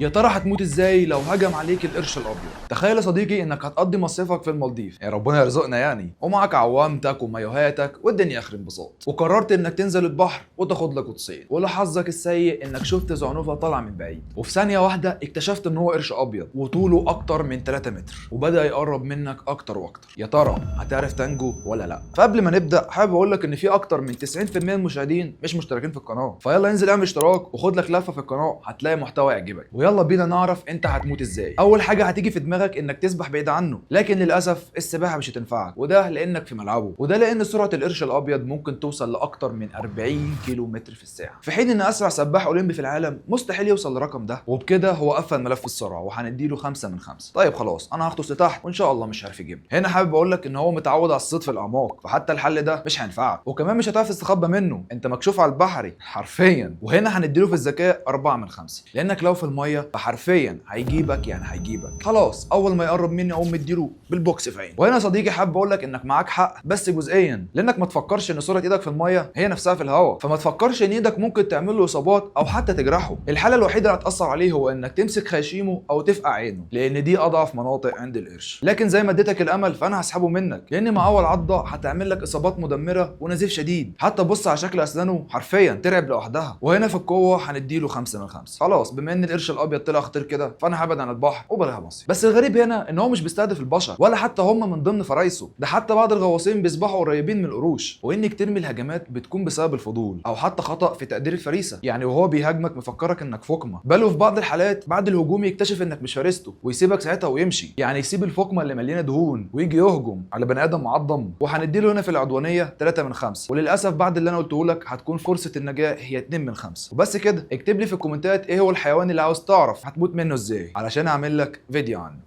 يا ترى هتموت ازاي لو هجم عليك القرش الابيض؟ تخيل يا صديقي انك هتقضي مصيفك في المالديف، يا ربنا يرزقنا يعني، ومعك عوامتك ومايوهاتك والدنيا اخر انبساط، وقررت انك تنزل البحر وتاخد لك غطسين، ولحظك السيء انك شفت زعنفه طالعه من بعيد، وفي ثانيه واحده اكتشفت ان هو قرش ابيض وطوله اكتر من 3 متر، وبدا يقرب منك اكتر واكتر. يا ترى هتعرف تنجو ولا لا؟ فقبل ما نبدا حابب اقول لك ان في اكتر من 90% من المشاهدين مش مشتركين في القناه، فيلا انزل اعمل اشتراك وخد لك لفه في القناه، هتلاقي محتوى يعجبك. ويلا بينا نعرف انت هتموت ازاي. اول حاجه هتيجي في دماغك انك تسبح بعيد عنه، لكن للاسف السباحه مش هتنفعك، وده لانك في ملعبه، وده لان سرعه القرش الابيض ممكن توصل لاكتر من 40 كيلو متر في الساعه، في حين ان اسرع سباح اولمبي في العالم مستحيل يوصل للرقم ده. وبكده هو قفل ملف السرعه وهنديله 5 من 5. طيب خلاص انا هغطس لتحت وان شاء الله مش عارف يجيبني. هنا حابب اقول لك ان هو متعود على الصيد في الاعماق، فحتى الحل ده مش هينفعك، وكمان مش هتعرف تستخبى منه، انت مكشوف على البحري حرفيا. وهنا هنديله في الذكاء 4 من 5، لانك لو في الميه فحرفيا هيجيبك، يعني هيجيبك خلاص اول ما يقرب مني اقوم مديله بالبوكس في عينه. وهنا يا صديقي حابب اقول لك انك معاك حق بس جزئيا، لانك ما تفكرش ان سرعه ايدك في الميه هي نفسها في الهواء، فما تفكرش ان ايدك ممكن تعمل له اصابات او حتى تجرحه. الحاله الوحيده اللي هتاثر عليه هو انك تمسك خياشيمه او تفقع عينه، لان دي اضعف مناطق عند القرش. لكن زي ما اديتك الامل فانا هسحبه منك، لان مع اول عضه هتعمل لك اصابات مدمره ونزيف شديد، حتى بص على شكل اسنانه حرفيا ترعب لوحدها. وهنا في القوه هنديله 5 من 5. خلاص بما ان القرش الابيض طلع خطير كده فانا هبعد عن البحر وبلاها مصيف. بس الغريب هنا ان هو مش بيستهدف البشر ولا حتى هم من ضمن فرايسه، ده حتى بعض الغواصين بيسبحوا قريبين من القروش، وان كتير من الهجمات بتكون بسبب الفضول او حتى خطا في تقدير الفريسه، يعني وهو بيهاجمك مفكرك انك فقمه، بل وفي بعض الحالات بعد الهجوم يكتشف انك مش فارسته ويسيبك ساعتها ويمشي، يعني يسيب الفقمه اللي مليانه دهون ويجي يهجم على بني ادم معضم. وهنديله هنا في العدوانيه 3 من 5، وللاسف بعد اللي انا قلته لك هتكون فرصه النجاه هي 2 من 5. وبس كده، اكتب لي في الكومنتات ايه هو الحيوان اللي عاوز تعرف هتموت منه ازاي علشان اعمل لك فيديو عنه.